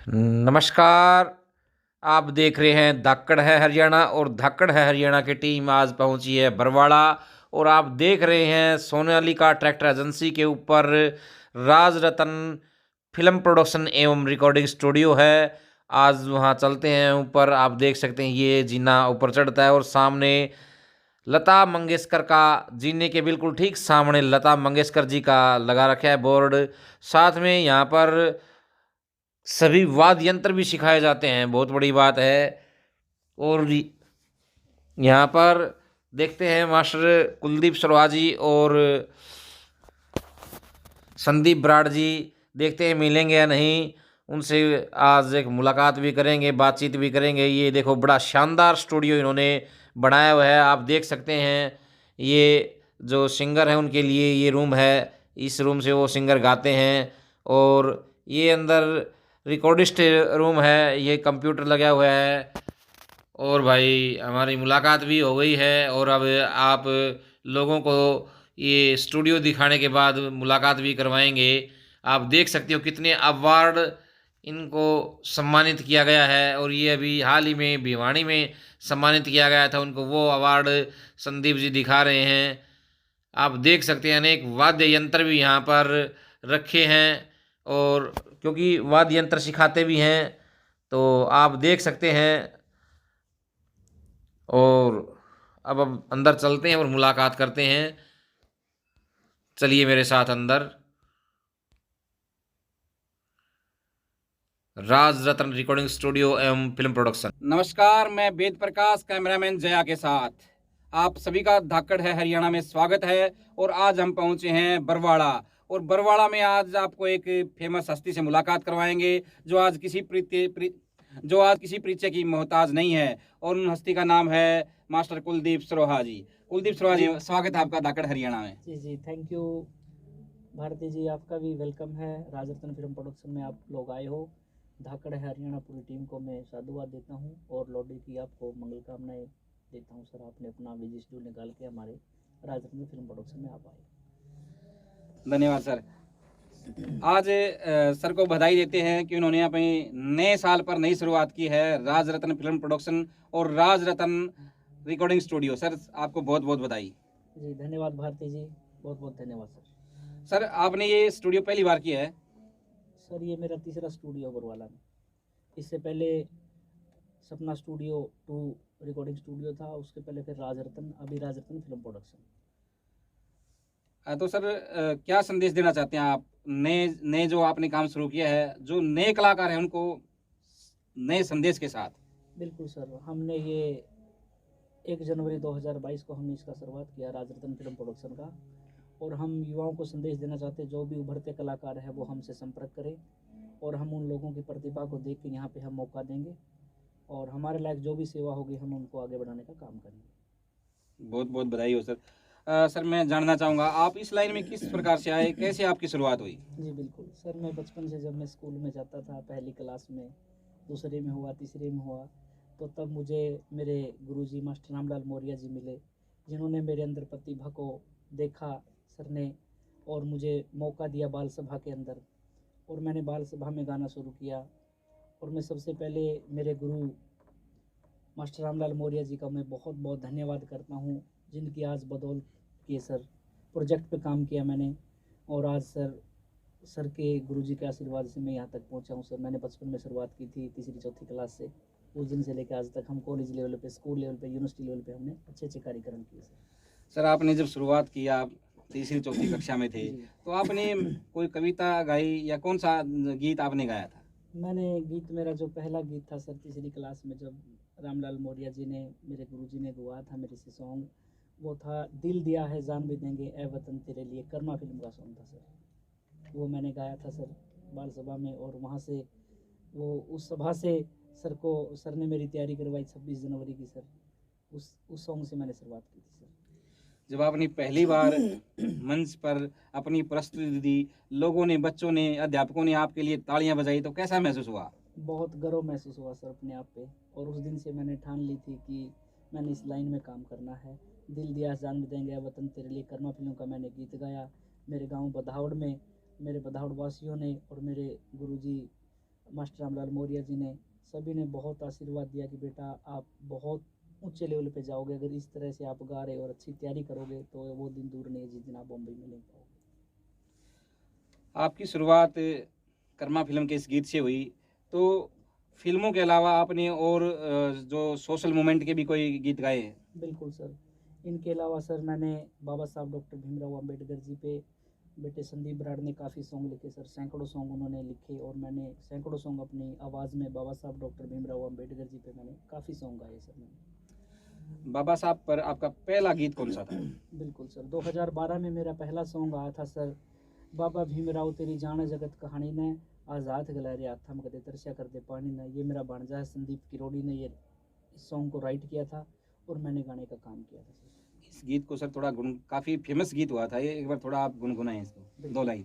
नमस्कार। आप देख रहे हैं धाकड़ है हरियाणा और धाकड़ है हरियाणा की टीम आज पहुंची है बरवाड़ा और आप देख रहे हैं सोनालिका ट्रैक्टर एजेंसी के ऊपर राज रतन फिल्म प्रोडक्शन एवं रिकॉर्डिंग स्टूडियो है। आज वहां चलते हैं ऊपर। आप देख सकते हैं ये जीना ऊपर चढ़ता है और सामने लता मंगेशकर का जीने के बिल्कुल ठीक सामने लता मंगेशकर जी का लगा रखा है बोर्ड। साथ में यहाँ पर सभी वाद्य यंत्र भी सिखाए जाते हैं, बहुत बड़ी बात है। और यहाँ पर देखते हैं मास्टर कुलदीप सरवा जी और संदीप ब्राड़ जी, देखते हैं मिलेंगे या नहीं। उनसे आज एक मुलाकात भी करेंगे, बातचीत भी करेंगे। ये देखो बड़ा शानदार स्टूडियो इन्होंने बनाया हुआ है, आप देख सकते हैं। ये जो सिंगर हैं उनके लिए ये रूम है, इस रूम से वो सिंगर गाते हैं। और ये अंदर रिकॉर्डिस्ट रूम है, ये कंप्यूटर लगा हुआ है। और भाई हमारी मुलाकात भी हो गई है और अब आप लोगों को ये स्टूडियो दिखाने के बाद मुलाकात भी करवाएंगे। आप देख सकते हो कितने अवार्ड इनको सम्मानित किया गया है। और ये अभी हाल ही में भिवानी में सम्मानित किया गया था उनको, वो अवार्ड संदीप जी दिखा रहे हैं। आप देख सकते हैं अनेक वाद्य यंत्र भी यहाँ पर रखे हैं, और क्योंकि वाद्य यंत्र सिखाते भी हैं तो आप देख सकते हैं। और अब अंदर चलते हैं और मुलाकात करते हैं। चलिए मेरे साथ अंदर। राज रत्न रिकॉर्डिंग स्टूडियो एवं फिल्म प्रोडक्शन। नमस्कार, मैं वेद प्रकाश कैमरामैन जया के साथ आप सभी का धाकड़ है हरियाणा में स्वागत है। और आज हम पहुंचे हैं बरवाड़ा, और बरवाड़ा में आज आपको एक फेमस हस्ती से मुलाकात करवाएंगे जो आज किसी परिचय की मोहताज नहीं है। और उन हस्ती का नाम है मास्टर कुलदीप सरोहा जी। कुलदीप सरोहा जी, स्वागत है आपका धाकड़ हरियाणा में। जी थैंक यू भारती जी, आपका भी वेलकम है। राजरत्न फिल्म प्रोडक्शन में आप लोग आए हो। धाकड़ है हरियाणा पूरी टीम को मैं साधुवाद देता हूँ और लॉडी की आपको मंगल कामनाएं देता हूँ। सर, आपने अपना बिजी शेड्यूल निकाल के हमारे राजरत्न फिल्म प्रोडक्शन में आप आए। धन्यवाद सर। आज सर को बधाई देते हैं कि उन्होंने अपने नए साल पर नई शुरुआत की है, राज रत्न फिल्म प्रोडक्शन और राज रत्न रिकॉर्डिंग स्टूडियो। सर आपको बहुत बहुत बधाई। जी धन्यवाद भारती जी, बहुत बहुत धन्यवाद सर। सर आपने ये स्टूडियो पहली बार किया है? सर ये मेरा तीसरा स्टूडियो बरवाला में। इससे पहले सपना स्टूडियो 2 रिकॉर्डिंग स्टूडियो था, उसके पहले फिर राजरत्न, अभी राजरत्न फिल्म प्रोडक्शन। तो सर क्या संदेश देना चाहते हैं आप नए नए जो आपने काम शुरू किया है, जो नए कलाकार हैं उनको नए संदेश के साथ? बिल्कुल सर, हमने ये 1 जनवरी 2022 को हमने इसका शुरुआत किया राजरत्न फिल्म प्रोडक्शन का। और हम युवाओं को संदेश देना चाहते हैं, जो भी उभरते कलाकार हैं वो हमसे संपर्क करें और हम उन लोगों की प्रतिभा को देख के यहाँ पे हम मौका देंगे और हमारे लायक जो भी सेवा होगी हम उनको आगे बढ़ाने का काम करेंगे। बहुत बहुत बधाई हो सर। सर मैं जानना चाहूँगा आप इस लाइन में किस प्रकार से आए, कैसे आपकी शुरुआत हुई? जी बिल्कुल सर, मैं बचपन से जब मैं स्कूल में जाता था, पहली क्लास में, दूसरे में हुआ, तीसरे में हुआ, तो तब मुझे मेरे गुरुजी मास्टर रामलाल मौर्य जी मिले, जिन्होंने मेरे अंदर प्रतिभा को देखा सर ने और मुझे मौका दिया बाल सभा के अंदर। और मैंने बाल सभा में गाना शुरू किया। और मैं सबसे पहले मेरे गुरु मास्टर रामलाल मौर्य जी का मैं बहुत बहुत धन्यवाद करता हूँ, जिनकी आज बदौलत के सर प्रोजेक्ट पे काम किया मैंने। और आज सर के गुरुजी के आशीर्वाद से मैं यहाँ तक पहुँचा हूँ। सर मैंने बचपन में शुरुआत की थी तीसरी चौथी क्लास से, उस दिन से लेकर आज तक हम कॉलेज लेवल पे, स्कूल लेवल पे, यूनिवर्सिटी लेवल पे हमने अच्छे अच्छे कार्यक्रम किए सर आपने जब शुरुआत की, आप तीसरी चौथी कक्षा में थे, तो आपने कोई कविता गाई या कौन सा गीत आपने गाया था? मैंने गीत, मेरा जो पहला गीत था सर तीसरी क्लास में, जब रामलाल मौर्य जी ने, मेरे गुरुजी ने गवाया था मेरे से सॉन्ग, वो था दिल दिया है जान भी देंगे ए वतन तेरे लिए, कर्मा फिल्म का सॉन्ग था सर। वो मैंने गाया था सर बाल सभा में। और वहाँ से वो उस सभा से सर ने मेरी तैयारी करवाई 26 जनवरी की सर। उस सॉन्ग से मैंने शुरुआत की थी सर। जब आपने पहली बार मंच पर अपनी प्रस्तुति दी, लोगों ने, बच्चों ने, अध्यापकों ने आपके लिए तालियां बजाई, तो कैसा महसूस हुआ? बहुत गर्व महसूस हुआ सर अपने आप पे। और उस दिन से मैंने ठान ली थी कि मैंने इस लाइन में काम करना है। दिल दिया जान भी देंगे वतन तेरे लिए, कर्मा फिल्म का मैंने गीत गाया मेरे गांव बधावड़ में। मेरे बधावड़ वासियों ने और मेरे गुरुजी मास्टर रामलाल मौर्य जी ने, सभी ने बहुत आशीर्वाद दिया कि बेटा आप बहुत ऊंचे लेवल पे जाओगे, अगर इस तरह से आप गा रहे और अच्छी तैयारी करोगे तो वो दिन दूर नहीं है जिस दिन आप बॉम्बे में नहीं पाओगे। आपकी शुरुआत कर्मा फिल्म के इस गीत से हुई, तो फिल्मों के अलावा आपने और जो सोशल मूवमेंट के भी कोई गीत गाए हैं? बिल्कुल सर, इनके अलावा सर मैंने बाबा साहब डॉक्टर भीमराव अंबेडकर जी पे बेटे संदीप बराड़ ने काफ़ी सॉन्ग लिखे सर, सैकड़ों सॉन्ग उन्होंने लिखे और मैंने सैकड़ों सॉन्ग अपनी आवाज़ में बाबा साहब डॉक्टर भीमराव अंबेडकर जी पे मैंने काफ़ी सॉन्ग गाए सर मैंने। बाबा साहब पर आपका पहला गीत कौन सा था? बिल्कुल सर, 2012 में मेरा पहला सॉन्ग आया था सर, बाबा भीमराव तेरी जान जगत कहानी ने, आज़ाद गलारे आथम कदे तरसिया कर दे पानी ने। ये मेरा भांजा है संदीप किरोड़ी ने ये इस सॉन्ग को राइट किया था और मैंने गाने का काम किया था सर। इस गीत को सर थोड़ा काफी फेमस गीत हुआ था ये, एक बार थोड़ा आप गुनगुनाएं इसको, 2 लाइन।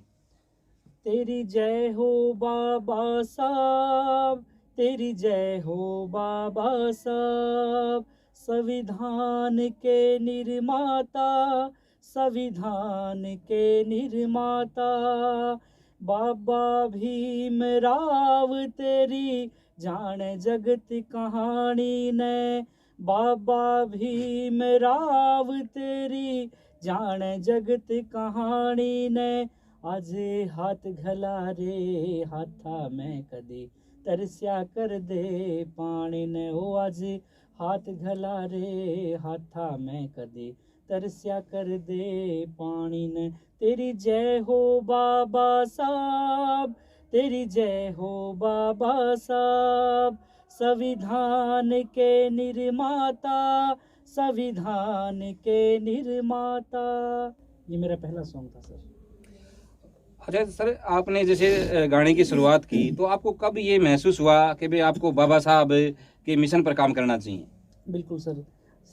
तेरी जय हो बाबा साहब, तेरी जय हो बाबा साहब, संविधान के निर्माता, संविधान के निर्माता, बाबा भीमराव तेरी जान जगत कहानी ने, बाबा भीमराव तेरी जान जगत कहानी ने, आज हाथ घला रे हाथा में कदे तरस्या कर दे पानी ने। ओ आज हाथ घला रे हाथा में कदे तरस्या कर दे पानी ने। तेरी जय हो बाबा साहब, तेरी जय हो बाबा साहब, संविधान के निर्माता, संविधान के निर्माता। ये मेरा पहला सॉन्ग था सर। अच्छा सर, आपने जैसे गाने की शुरुआत की तो आपको कब ये महसूस हुआ कि भाई आपको बाबा साहब के मिशन पर काम करना चाहिए? बिल्कुल सर,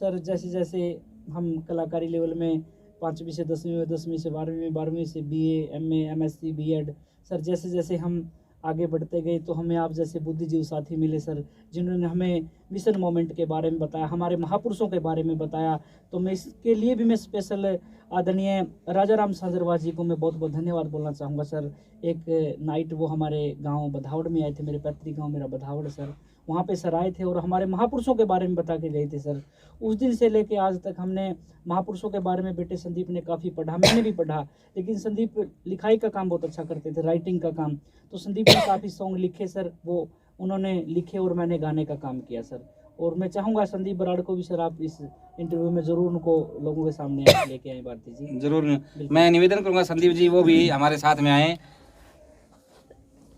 सर जैसे जैसे हम कलाकारी लेवल में 5वीं से 10वीं में, 10वीं से 12वीं में, 12वीं से BA, MA, MSc, B.Ed, sir जैसे जैसे हम आगे बढ़ते गए तो हमें आप जैसे बुद्धिजीवी साथी मिले सर, जिन्होंने हमें मिशन मोमेंट के बारे में बताया, हमारे महापुरुषों के बारे में बताया। तो मैं इसके लिए भी मैं स्पेशल आदरणीय राजा राम सांजरवास जी को मैं बहुत बहुत धन्यवाद बोलना चाहूँगा सर। एक नाइट वो हमारे गांव बधावड़ में आए थे, मेरे पैतृक गांव मेरा बधावड़ सर, वहाँ पे सर आए थे और हमारे महापुरुषों के बारे में बता के गए थे सर। उस दिन से लेके आज तक हमने महापुरुषों के बारे में बेटे संदीप ने काफ़ी पढ़ा, मैंने भी पढ़ा, लेकिन संदीप लिखाई का काम बहुत अच्छा करते थे, राइटिंग का काम। तो संदीप ने काफ़ी सॉन्ग लिखे सर, वो उन्होंने लिखे और मैंने गाने का काम किया सर। और मैं चाहूँगा संदीप बराड़ को भी सर आप इस इंटरव्यू में ज़रूर उनको लोगों के सामने लेके आए भारती जी। जरूर, मैं निवेदन करूंगा संदीप जी वो भी हमारे साथ में आए।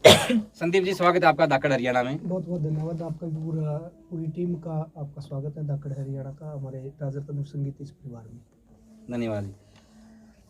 संदीप जी, स्वागत है आपका धाकड़ हरियाणा में। बहुत बहुत धन्यवाद आपका, पूरी टीम का आपका स्वागत है धाकड़ हरियाणा का, हमारे राजा तनु संगीत इस परिवार में। धन्यवाद।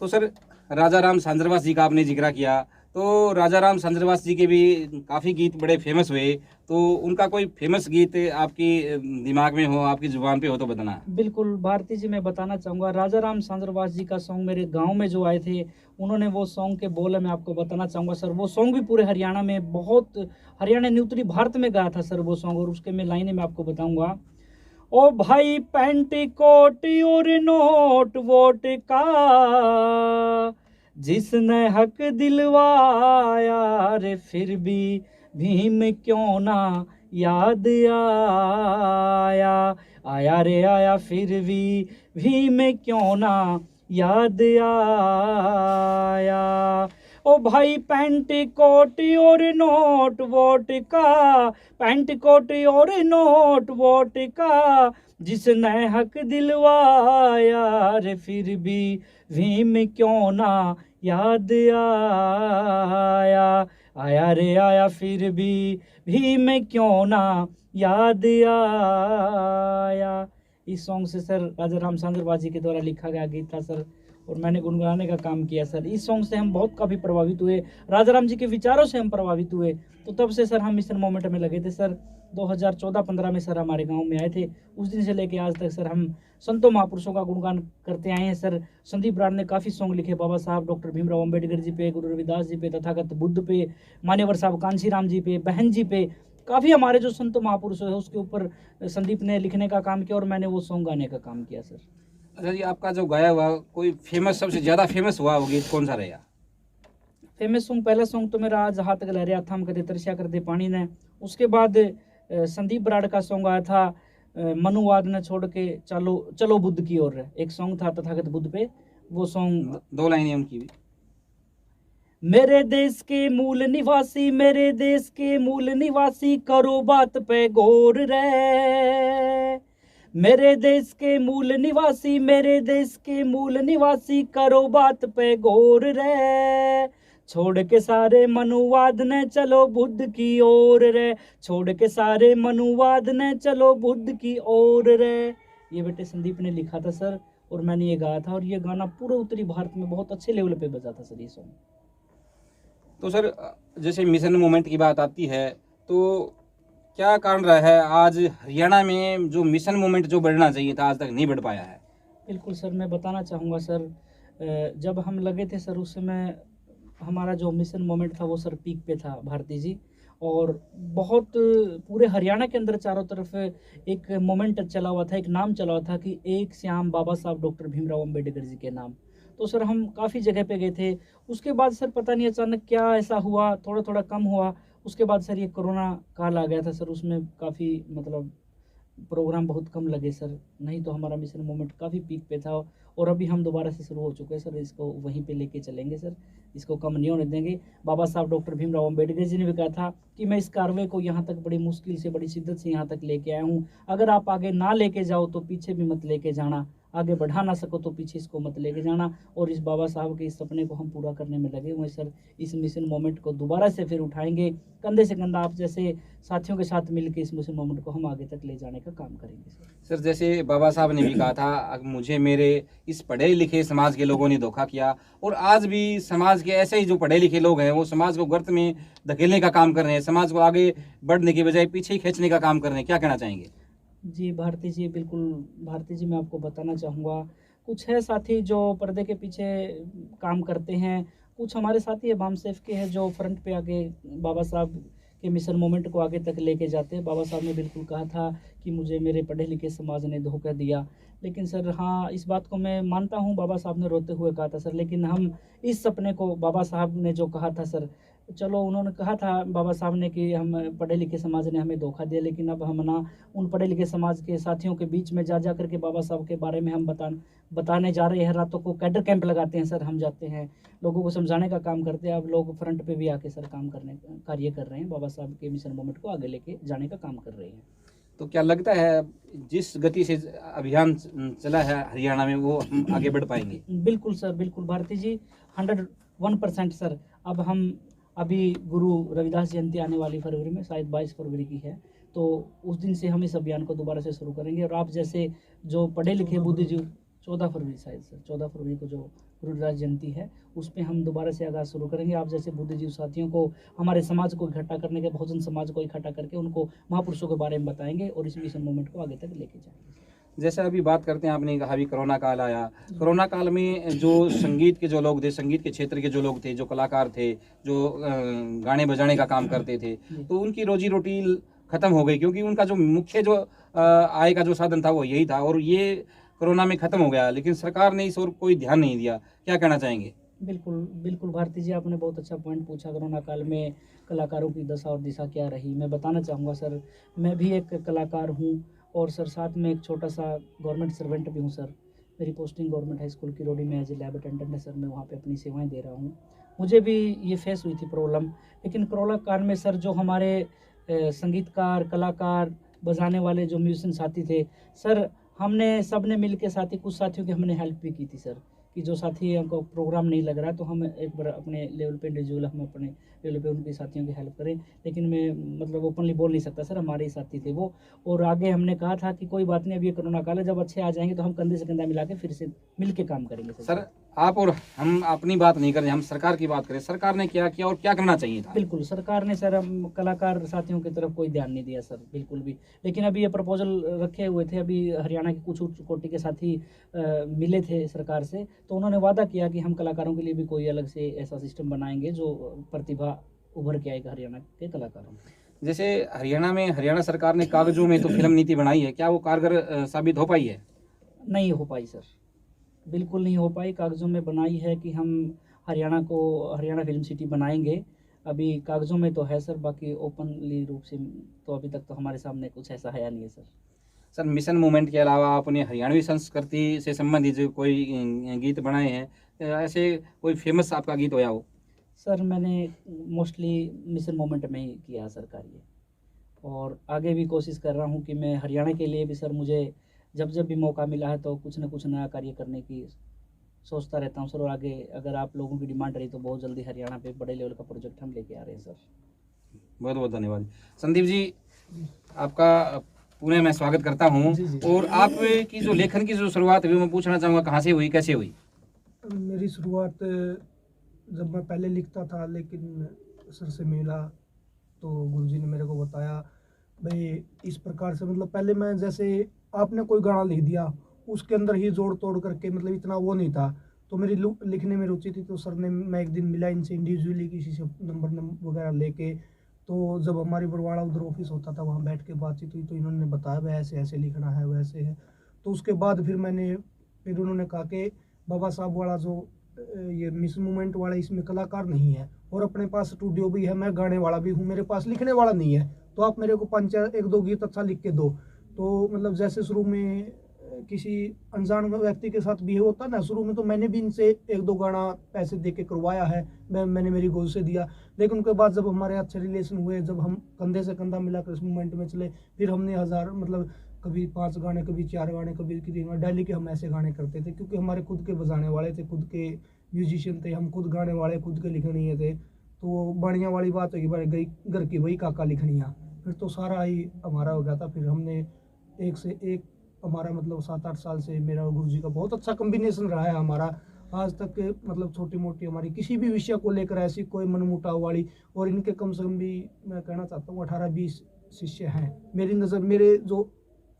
तो सर राजा राम सांजरवास जी का आपने जिक्र किया, तो राजा राम सांजरवास जी के भी काफ़ी गीत बड़े फेमस हुए, तो उनका कोई फेमस गीत आपकी दिमाग में हो, आपकी जुबान पे हो तो बताना। बिल्कुल भारती जी, मैं बताना चाहूँगा राजा राम सांजरवास जी का सॉन्ग मेरे गांव में जो आए थे, उन्होंने वो सॉन्ग के बोल मैं आपको बताना चाहूँगा सर। वो सॉन्ग भी पूरे हरियाणा में बहुत, हरियाणा ने उत्तरी भारत में गाया था सर वो सॉन्ग, और उसके मैं लाइनें मैं आपको बताऊँगा। ओ भाई पैंट कोट और नोट वोट का, जिसने हक दिलवाया रे फिर भी भीम क्यों ना याद आया, आया रे आया फिर भी भीम क्यों ना याद आया। ओ भाई पैंट कोट और नोट वोट का, पैंट कोट और नोट वोट का, जिसने हक दिलवाया रे फिर भी भीम क्यों ना याद आया, आया रे आया फिर भी भीम क्यों ना याद आया। इस सॉन्ग से सर राजा राम सांजरवास जी के द्वारा लिखा गया गीत था सर, और मैंने गुनगुनाने का काम किया सर। इस सॉन्ग से हम बहुत काफ़ी प्रभावित हुए, राजा राम जी के विचारों से हम प्रभावित हुए, तो तब से सर हम मिशन मोमेंट में लगे थे सर। 2014-15 में सर हमारे गांव में आए थे, उस दिन से लेके आज तक सर हम संतों महापुरुषों का गुणगान करते आए हैं सर। संदीप बराड़ ने काफ़ी सॉन्ग लिखे, बाबा साहब डॉक्टर भीमराव अंबेडकर जी पे, गुरु रविदास जी पे, तथागत बुद्ध पे, मान्यवर साहब कांशी राम जी पे, बहन जी पे, काफ़ी हमारे जो संत महापुरुष है उसके ऊपर संदीप ने लिखने का काम किया और मैंने वो सॉन्ग गाने का काम किया सर। अच्छा जी, आपका जो गाया हुआ कोई फेमस, सबसे ज़्यादा फेमस हुआ वो गीत कौन सा रहेगा? फेमस सॉन्ग, पहला सॉन्ग तो मेरा आज हाथ गलहरिया थम कर दे तरसिया कर दे पानी ने। उसके बाद संदीप बराड़ का सॉन्ग आया था मनुवाद ने छोड़ के चलो चलो बुद्ध की ओर, एक सॉन्ग था तथागत बुद्ध पे, वो सॉन्ग। दो लाइनें उनकी भी। मेरे देश के मूल निवासी, मेरे देश के मूल निवासी, करो बात पे गौर रे। मेरे देश के मूल निवासी, मेरे देश के मूल निवासी, करो बात पे गौर रे। छोड़ के सारे मनुवाद ने चलो बुद्ध की ओर रे, छोड़ के सारे मनुवाद ने चलो बुद्ध की ओर रे। ये बेटे संदीप ने लिखा था सर, और मैंने ये गाया था, और ये गाना पूरे उत्तरी भारत में बहुत अच्छे लेवल पे बजा था सर ये सॉन्ग। तो सर जैसे मिशन मूवमेंट की बात आती है, तो क्या कारण रहा है आज हरियाणा में जो मिशन मूवमेंट जो बढ़ना चाहिए था आज तक नहीं बढ़ पाया है? बिल्कुल सर, मैं बताना चाहूँगा सर, जब हम लगे थे सर उस समय हमारा जो मिशन मोमेंट था वो सर पीक पे था भारती जी, और बहुत पूरे हरियाणा के अंदर चारों तरफ एक मोमेंट चला हुआ था, एक नाम चला हुआ था कि एक श्याम बाबा साहब डॉक्टर भीमराव अम्बेडकर जी के नाम। तो सर हम काफ़ी जगह पे गए थे। उसके बाद सर पता नहीं अचानक क्या ऐसा हुआ, थोड़ा थोड़ा कम हुआ। उसके बाद सर ये कोरोना काल आ गया था सर, उसमें काफ़ी मतलब प्रोग्राम बहुत कम लगे सर, नहीं तो हमारा मिशन मोमेंट काफ़ी पीक पे था, और अभी हम दोबारा से शुरू हो चुके हैं सर, इसको वहीं पे लेके चलेंगे सर, इसको कम नहीं होने देंगे। बाबा साहब डॉक्टर भीमराव अम्बेडकर जी ने भी कहा था कि मैं इस कार्रवाई को यहाँ तक बड़ी मुश्किल से, बड़ी शिद्दत से यहाँ तक लेके आया हूँ, अगर आप आगे ना लेके जाओ तो पीछे भी मत लेके जाना, आगे बढ़ा ना सको तो पीछे इसको मत लेके जाना। और इस बाबा साहब के इस सपने को हम पूरा करने में लगे हुए सर, इस मिशन मोमेंट को दोबारा से फिर उठाएंगे, कंधे से कंधा आप जैसे साथियों के साथ मिलकर इस मिशन मोमेंट को हम आगे तक ले जाने का काम करेंगे सर। सर जैसे बाबा साहब ने भी कहा था मुझे मेरे इस पढ़े लिखे समाज के लोगों ने धोखा किया, और आज भी समाज के ऐसे ही जो पढ़े लिखे लोग हैं वो समाज को गर्त में धकेलने का काम कर रहे हैं, समाज को आगे बढ़ने के बजाय पीछे ही खींचने का काम कर रहे हैं, क्या कहना चाहेंगे? जी भारती जी, बिल्कुल भारती जी, मैं आपको बताना चाहूँगा, कुछ है साथी जो पर्दे के पीछे काम करते हैं, कुछ हमारे साथी है बामसेफ के हैं जो फ्रंट पे आगे बाबा साहब के मिशन मोमेंट को आगे तक लेके जाते हैं। बाबा साहब ने बिल्कुल कहा था कि मुझे मेरे पढ़े लिखे समाज ने धोखा दिया, लेकिन सर हाँ, इस बात को मैं मानता हूँ, बाबा साहब ने रोते हुए कहा था सर, लेकिन हम इस सपने को, बाबा साहब ने जो कहा था सर, चलो उन्होंने कहा था बाबा साहब ने कि हम पढ़े लिखे समाज ने हमें धोखा दिया, लेकिन अब हम ना उन पढ़े लिखे समाज के साथियों के बीच में जा कर के बाबा साहब के बारे में हम बताने जा रहे हैं। रातों को कैडर कैंप लगाते हैं सर, हम जाते हैं, लोगों को समझाने का काम करते हैं। अब लोग फ्रंट पे भी आके सर कार्य कर रहे हैं, बाबा साहब के मिशन मोमेंट को आगे लेके जाने का काम कर रहे हैं। तो क्या लगता है जिस गति से अभियान चला है हरियाणा में वो हम आगे बढ़ पाएंगे? बिल्कुल सर, बिल्कुल भारती जी, 101% सर। अब हम अभी गुरु रविदास जयंती आने वाली फरवरी में, शायद 22 फरवरी की है, तो उस दिन से हम इस अभियान को दोबारा से शुरू करेंगे। और आप जैसे जो पढ़े लिखे बुद्धिजीवी, 14 फरवरी शायद सर, 14 फरवरी को जो गुरु रविदास जयंती है उस पर हम दोबारा से आगाज़ शुरू करेंगे। आप जैसे बुद्धिजीवी साथियों को, हमारे समाज को इकट्ठा करने के, बहुजन समाज को इकट्ठा करके उनको महापुरुषों के बारे में बताएंगे और इस मिशन मूवमेंट को आगे तक लेके जाएंगे। जैसे अभी बात करते हैं, आपने कहा अभी कोरोना काल आया, कोरोना काल में जो संगीत के जो लोग थे, संगीत के क्षेत्र के जो लोग थे, जो कलाकार थे, जो गाने बजाने का काम करते थे, तो उनकी रोजी रोटी खत्म हो गई, क्योंकि उनका जो मुख्य जो आय का जो साधन था वो यही था, और ये कोरोना में खत्म हो गया, लेकिन सरकार ने इस ओर कोई ध्यान नहीं दिया, क्या कहना चाहेंगे? बिल्कुल बिल्कुल भारती जी, आपने बहुत अच्छा पॉइंट पूछा। कोरोना काल में कलाकारों की दशा और दिशा क्या रही, मैं बताना चाहूँगा सर। मैं भी एक कलाकार हूँ और सर साथ में एक छोटा सा गवर्नमेंट सर्वेंट भी हूँ सर। मेरी पोस्टिंग गवर्नमेंट हाई स्कूल की रोडी में एज ए लैब अटेंडेंट है सर, मैं वहाँ पे अपनी सेवाएं दे रहा हूँ। मुझे भी ये फेस हुई थी प्रॉब्लम, लेकिन कोरोना काल में सर जो हमारे संगीतकार, कलाकार, बजाने वाले जो म्यूजिशियन साथी थे सर, हमने सब ने मिल के साथी, कुछ साथियों की हमने हेल्प भी की थी सर, कि जो साथी हमको प्रोग्राम नहीं लग रहा है तो हम एक बार अपने लेवल पे इंडिविजुअल हम अपने लेवल पे उनके साथियों की हेल्प करें। लेकिन मैं मतलब ओपनली बोल नहीं सकता सर, हमारे ही साथी थे वो। और आगे हमने कहा था कि कोई बात नहीं, अभी ये कोरोना काल है, जब अच्छे आ जाएंगे तो हम कंधे से कंधा मिला के फिर से मिल के काम करेंगे सर। आप और हम अपनी बात नहीं करें, हम सरकार की बात करें, सरकार ने क्या किया और क्या करना चाहिए था? बिल्कुल, सरकार ने सर हम कलाकार साथियों की तरफ कोई ध्यान नहीं दिया सर, बिल्कुल भी। लेकिन अभी ये प्रपोजल रखे हुए थे, अभी हरियाणा के कुछ उच्च कोटि के साथी मिले थे सरकार से, तो उन्होंने वादा किया कि हम कलाकारों के लिए भी कोई अलग से ऐसा सिस्टम बनाएंगे जो प्रतिभा उभर के आएगा हरियाणा के कलाकारों में। जैसे हरियाणा में हरियाणा सरकार ने कागजों में तो फिल्म नीति बनाई है, क्या वो कारगर साबित हो पाई है? नहीं हो पाई सर, बिल्कुल नहीं हो पाई। कागज़ों में बनाई है कि हम हरियाणा फिल्म सिटी बनाएंगे। अभी कागज़ों में तो है सर, बाकी ओपनली रूप से तो अभी तक तो हमारे सामने कुछ ऐसा है नहीं है सर। सर मिशन मूवमेंट के अलावा आपने हरियाणवी संस्कृति से संबंधित जो कोई गीत बनाए हैं, ऐसे कोई फेमस आपका गीत होया हो? सर मैंने मोस्टली मिशन मोमेंट में ही किया सर कार्य, और आगे भी कोशिश कर रहा हूँ कि मैं हरियाणा के लिए भी सर, मुझे जब जब भी मौका मिला है तो कुछ न कुछ नया कार्य करने की सोचता रहता हूँ सर। और आगे अगर आप लोगों की डिमांड रही तो बहुत जल्दी हरियाणा पे बड़े लेवल का प्रोजेक्ट हम लेके आ रहे हैं सर। बहुत बहुत धन्यवाद संदीप जी, आपका पुणे में स्वागत करता हूँ। जी, जी। और आपकी जो लेखन की जो शुरुआत हुई, मैं पूछना चाहूँगा कहाँ से हुई, कैसे हुई? मेरी शुरुआत जब मैं पहले लिखता था, लेकिन सर से मिला तो गुरुजी ने मेरे को बताया भाई इस प्रकार से, मतलब पहले मैं जैसे आपने कोई गाना लिख दिया उसके अंदर ही जोड़ तोड़ करके, मतलब इतना वो नहीं था। तो मेरी लिखने में रुचि थी, तो सर ने, मैं एक दिन मिला इनसे इंडिविजुअली किसी से नंबर वगैरह लेके, तो जब हमारी बरवाड़ा उधर ऑफिस होता था वहाँ बैठ के बातचीत हुई, तो इन्होंने बताया भाई ऐसे ऐसे लिखना है, वैसे है। तो उसके बाद फिर उन्होंने कहा कि बाबा साहब वाला जो ये मिस मूवमेंट वाला, इसमें कलाकार नहीं है और अपने पास स्टूडियो भी है, मैं गाने वाला भी हूँ, मेरे पास लिखने वाला नहीं है, तो आप मेरे को 1-2 गीत अच्छा लिख के दो। तो मतलब जैसे शुरू में किसी अनजान व्यक्ति के साथ भी होता ना, शुरू में तो मैंने भी इनसे 1-2 गाना पैसे दे के करवाया है, मैंने मेरी गोल से दिया। लेकिन उनके बाद जब हमारे अच्छे रिलेशन हुए, जब हम कंधे से कंधा मिलाकर इस मूवमेंट में चले, फिर हमने हज़ार, मतलब कभी 5 गाने, कभी 4 गाने, कभी डेली के हम ऐसे गाने करते थे, क्योंकि हमारे खुद के बजाने वाले थे, खुद के म्यूजिशियन थे, हम खुद गाने वाले, खुद के लिखनीय थे। तो बढ़िया वाली बात होगी, भाई गई घर की वही काका लिखनिया, फिर तो सारा ही हमारा हो गया था। फिर हमने एक से एक, हमारा मतलब 7-8 साल से मेरा और गुरुजी का बहुत अच्छा कॉम्बिनेशन रहा है हमारा आज तक के। मतलब छोटी मोटी हमारी किसी भी विषय को लेकर ऐसी कोई मनमुटाव वाली, और इनके कम से कम भी मैं कहना चाहता हूँ 18-20 शिष्य हैं मेरी नज़र, मेरे जो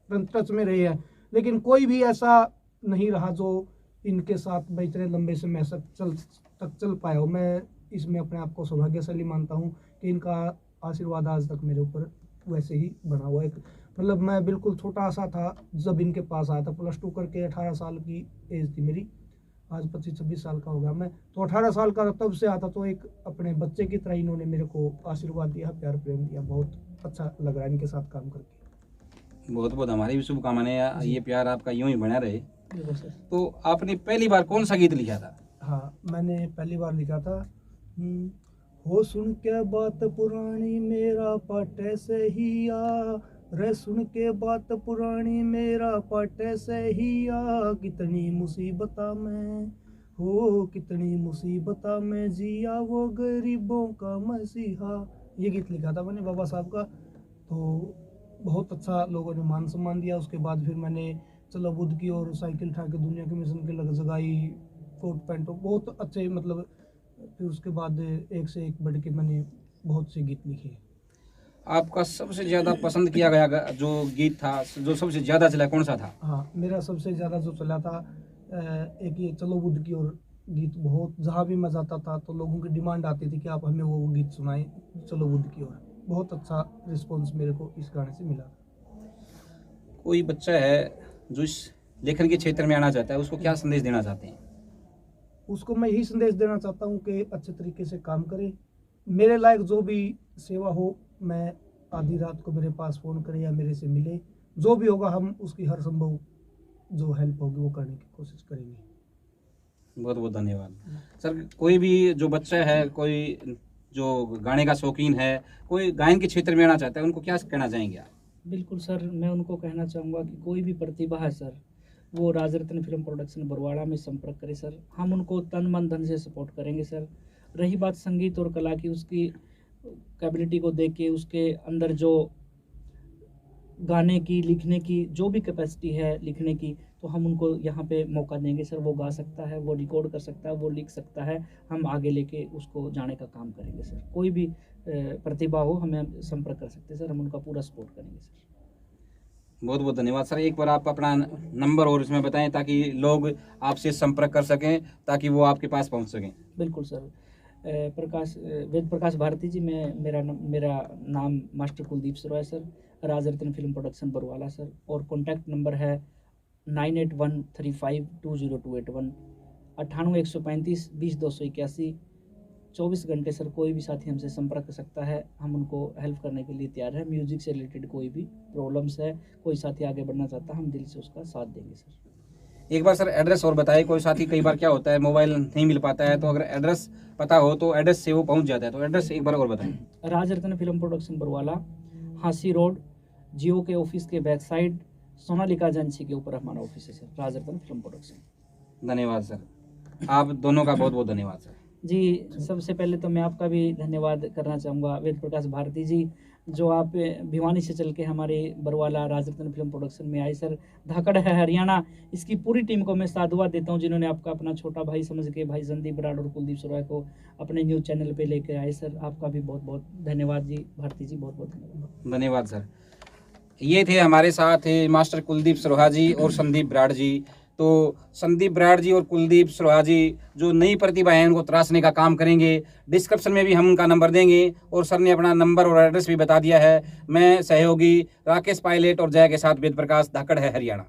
टच में रहे हैं, लेकिन कोई भी ऐसा नहीं रहा जो इनके साथ मैं इतने लंबे समय तक चल पाया हो। मैं इसमें अपने आप को सौभाग्यशाली मानता हूँ कि इनका आशीर्वाद आज तक मेरे ऊपर वैसे ही बना हुआ है। मतलब मैं बिल्कुल छोटा सा था जब इनके पास आया था, +2 करके 18 साल की एज थी मेरी, आज 25-26 साल का हो गया मैं। तो 18 साल का तब से आता, तो एक अपने बच्चे की तरह इन्होंने मेरे को आशीर्वाद दिया, प्यार प्रेम दिया। बहुत अच्छा लग रहा है इनके साथ काम करके। बहुत बहुत हमारी भी शुभकामनाएं, ये प्यार आपका यूं ही बना रहे। बिल्कुल सर। तो आपने पहली बार कौन सा गीत लिखा था? हाँ, मैंने पहली बार लिखा था हो सुन के बात पुरानी मेरा पटे से ही आ, रे सुन के बात पुरानी मेरा पटे से ही आ, कितनी मुसीबता में हो, कितनी मुसीबता में जिया वो गरीबों का मसीहा। ये गीत लिखा था मैंने बाबा साहब का। तो बहुत अच्छा लोगों ने मान सम्मान दिया। उसके बाद फिर मैंने चलो बुद्ध की और साइकिल उठा के दुनिया के मिशन की लग जगाई, कोट पैंट, बहुत अच्छे, मतलब फिर उसके बाद एक से एक बढ़ के मैंने बहुत से गीत लिखे। आपका सबसे ज़्यादा पसंद किया गया जो गीत था, जो सबसे ज़्यादा चला, कौन सा था? हाँ, मेरा सबसे ज़्यादा जो चला था एक ये चलो बुद्ध की ओर गीत। बहुत जहाँ भी मैं जाता था तो लोगों की डिमांड आती थी कि आप हमें वो गीत सुनाएं, चलो बुद्ध की ओर। बहुत अच्छा रिस्पॉन्स मेरे को इस गाने से मिला। कोई बच्चा है जो इस लेखन के क्षेत्र में आना चाहता है, उसको क्या संदेश देना चाहते हैं? उसको मैं यही संदेश देना चाहता हूँ कि अच्छे तरीके से काम करे, मेरे लायक जो भी सेवा हो, मैं आधी रात को मेरे पास फ़ोन करे या मेरे से मिले, जो भी होगा हम उसकी हर संभव जो हेल्प होगी वो करने की कोशिश करेंगे। बहुत बहुत धन्यवाद सर। कोई भी जो बच्चा है, कोई जो गाने का शौकीन है, कोई गायन के क्षेत्र में आना चाहता है, उनको क्या कहना चाहेंगे आप? बिल्कुल सर, मैं उनको कहना चाहूँगा कि कोई भी प्रतिभा है सर, वो राजरत्न फिल्म प्रोडक्शन बरवाड़ा में संपर्क करे सर। हम उनको तन मन धन से सपोर्ट करेंगे सर। रही बात संगीत और कला की, उसकी कैपेबिलिटी को देख के, उसके अंदर जो गाने की, लिखने की जो भी कैपेसिटी है लिखने की, तो हम उनको यहाँ पे मौका देंगे सर। वो गा सकता है, वो रिकॉर्ड कर सकता है, वो लिख सकता है, हम आगे लेके उसको जाने का काम करेंगे सर। कोई भी प्रतिभा हो, हमें संपर्क कर सकते हैं सर, हम उनका पूरा सपोर्ट करेंगे सर। बहुत बहुत धन्यवाद सर। एक बार आप अपना नंबर और इसमें बताएं ताकि लोग आपसे संपर्क कर सकें, ताकि वो आपके पास पहुंच सकें। बिल्कुल सर। वेद प्रकाश भारती जी, मेरा नाम master Kuldeep Saroya sir, Rajratna film production Barwala sir. और कॉन्टैक्ट नंबर है 9813520281। 98 135 20 281। 24 घंटे सर कोई भी साथी हमसे संपर्क कर सकता है, हम उनको हेल्प करने के लिए तैयार है। म्यूजिक से रिलेटेड कोई भी प्रॉब्लम्स है, कोई साथी आगे बढ़ना चाहता है, हम दिल से उसका साथ देंगे सर। एक बार सर एड्रेस और बताइए, कोई साथी कई बार क्या होता है मोबाइल नहीं मिल पाता है, तो अगर एड्रेस पता हो तो एड्रेस से वो पहुंच जाता है, तो एड्रेस एक बार और बताएं। Rajratna film production Barwala, Hansi road, Jio के ऑफिस के बैक साइड, सोनालिका एजेंसी के ऊपर हमारा ऑफिस है सर, राजरत्न फिल्म प्रोडक्शन। धन्यवाद सर, आप दोनों का बहुत बहुत धन्यवाद सर। जी, सबसे पहले तो मैं आपका भी धन्यवाद करना चाहूँगा वेद प्रकाश भारती जी, जो आप भिवानी से चल के हमारे बरवाला राजरत्न फिल्म प्रोडक्शन में आए सर। धाकड़ है हरियाणा, इसकी पूरी टीम को मैं साधुवाद देता हूँ, जिन्होंने आपका अपना छोटा भाई समझ के भाई संदीप बराड़ और कुलदीप सरोया को अपने न्यूज़ चैनल पे लेके आए सर। आपका भी बहुत बहुत धन्यवाद जी, भारती जी बहुत बहुत धन्यवाद। धन्यवाद सर। ये थे हमारे साथ मास्टर कुलदीप सरोहा जी और संदीप बराड़ जी। तो संदीप बराड़ जी और कुलदीप सरोहा जी जो नई प्रतिभा है उनको तराशने का काम करेंगे। डिस्क्रिप्शन में भी हम उनका नंबर देंगे और सर ने अपना नंबर और एड्रेस भी बता दिया है। मैं सहयोगी राकेश पायलट और जया के साथ वेद प्रकाश, धाकड़ है हरियाणा।